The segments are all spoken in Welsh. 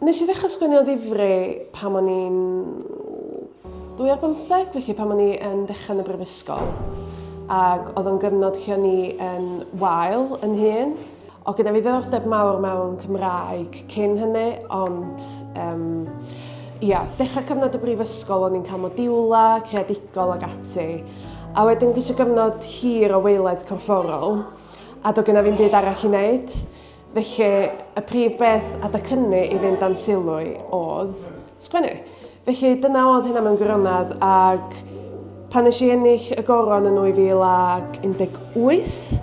Nes i ddechrau sgwennu o ddifri pan o'n i'n 2 ar 15, felly pan o'n i yn dechrau yn y brifysgol. Ac oedd o'n gyfnod lle o'n i yn wael yn hun. O gyda fi ddiddordeb mawr mewn Cymraeg cyn hynny, ond dechrau cyfnod y brifysgol o'n i'n cael modiwla, creadigol ag ati. A wedyn geisio gyfnod hir o weiledd corfforol, a do gyda fi'n byd arall i wneud. Felly, y prif beth adeg hynny i fynd dan sylw oedd sgwennu. Felly, dyna oedd hynna mewn gwirionedd, ac pan nes i ennill y goron yn 2018,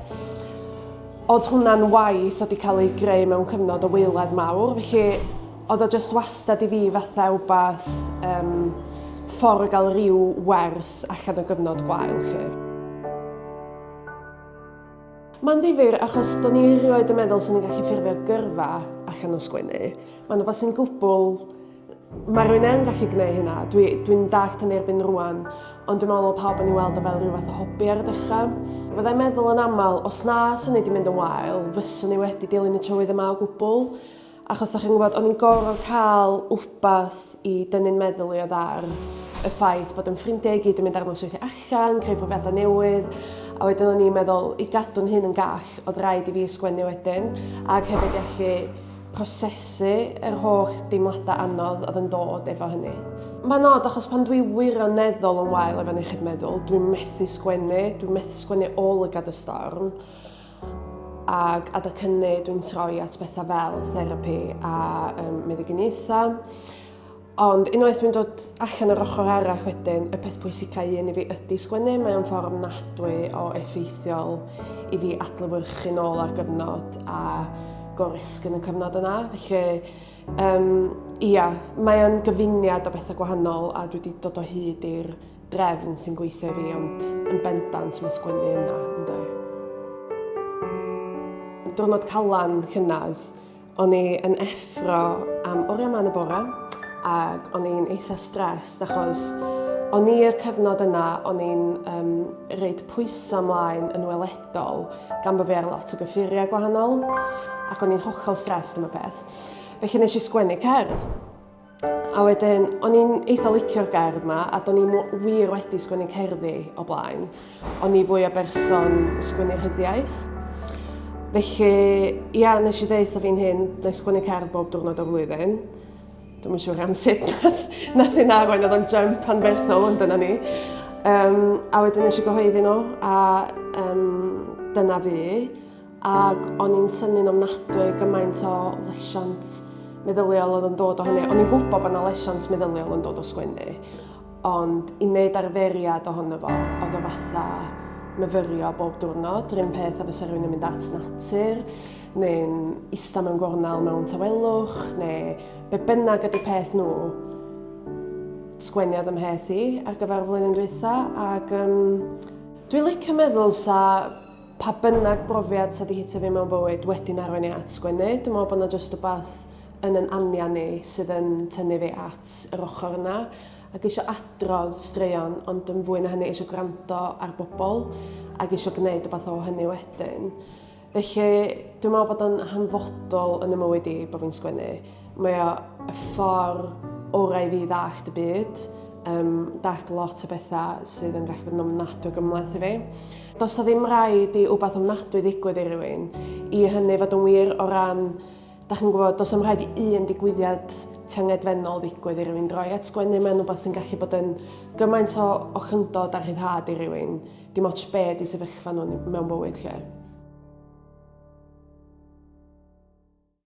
oedd hwnna'n waith oedd wedi cael ei greu mewn cyfnod o weiledd mawr. Felly, oedd o jyst wastad i fi fatha wbath ffordd gael rhyw werth allan o gyfnod gwael. Mae'n ddifyr achos do'n i erioed yn meddwl sy'n ni'n gallu ffurfio gyrfa allan o sgwennu. Mae'n rhywbeth sy'n gwbl, mae rhywun yn gallu gwneud hynna. Dwi'n dallt yn erbyn rwan, ond dwi'n meddwl pawb yn ei weld o fel rhyw fath o hobi ar y dechrau. Fyddai'n meddwl yn aml, os na swn i wedi mynd yn wael, fyswn i wedi dilyn y trywydd yma o gwbl. Achos ydych chi'n gwybod, o'n i'n gorfod cael wbath i dynnu'n meddwl i o ddar y ffaith bod yn ffrindiau i gyd yn mynd arno swythio allan, creu profiadau newydd. A wedyn o'n i'n meddwl, i gadw'n hyn yn gall, oedd rhaid i fi sgwennu wedyn, ac hefyd gallu prosesu yr holl deimladau anodd oedd yn dod efo hynny. Mae'n od achos pan dwi wirioneddol yn wael efo iechyd meddwl, dwi'n methu sgwennu o lygad y storm, ac adeg hynny dwi'n troi at bethau fel therapi a meddyginiaethau. Ond unwaith dwi'n dod allan yr ochr arall wedyn, y peth pwysicau un i fi ydy sgwennu. Mae'n ffordd ofnadwy o effeithiol i fi adlewyrchu nôl ar gyfnod a gorisgyn y cyfnod yna. Felly, mae'n gyfuniad o bethau gwahanol a dwi wedi dod o hyd i'r drefn sy'n gweithio i fi, ond yn bendant mae sgwennu yna. Diwrnod calan llynedd, o'n i yn effro am oriau man y bore. Ac o'n i'n eitha stressed achos o'n i'r cyfnod yna, o'n i'n reid pwysau ymlaen yn weledol gan bod fi ar lot o gyffuriau gwahanol ac o'n i'n hollol stressed am y peth. Felly nes i sgwennu cerdd. A wedyn, o'n i'n eitha licio'r gerdd yma a o'n i'n wir wedi sgwennu cerddi o blaen. O'n i fwy o berson sgwennu rhyddiaeth. Felly, nes i ddeud o fi'n hyn, na sgwennu cerdd bob diwrnod o flwyddyn. Dwi'n siŵr am sut nath i'n arwain oedd o'n jump anferthol, ond dyna ni. A wedyn nes i gyhoeddi nhw, a dyna fi. Ac o'n i'n synnu'n ofnadwy gymaint o llesiant meddyliol oedd yn dod o hynny. O'n i'n gwybod bod yna llesiant meddyliol yn dod o sgwennu, ond i wneud arferiad ohono fo, oedd o fatha myfyrio bob diwrnod. Yr un peth a fysa rhywun yn mynd at natur, neu'n ista mewn gornel mewn tawelwch, neu be bynnag ydy peth nhw, sgwenniad ymheth i ar gyfer y flwyddyn dwytha. Ac dwi'n licio meddwl sa pa bynnag brofiad sa di hitio fi mewn bywyd wedi'n arwain i at sgwennu. Dwi'n meddwl bod yna jyst rhywbeth yn yn anian ni sydd yn tynnu fi at yr ochr yna. Ac eisiau adrodd straeon, ond yn fwy na hynny eisiau gwrando ar bobl ac eisiau gwneud rhywbeth o hynny wedyn. Felly, dwi'n meddwl bod o'n hanfodol yn y mywyd i bod fi'n sgwennu. Mae o y ffordd orau i fi ddallt y byd, ddallt lot o bethau sydd yn gallu bod yn ofnadwy gymhleth i fi. Does o ddim rhaid i wbath ofnadwy ddigwydd i rywun, i hynny fod yn wir o ran, da chi'n gwybod, does o'm rhaid i un digwyddiad tyngedfennol ddigwydd i rywun droi at sgwennu. Mae'n wbath sy'n gallu bod yn gymaint o chyndod a rhyddhad i rywun, dim ots be di sefyllfa nhw mewn bywyd lle.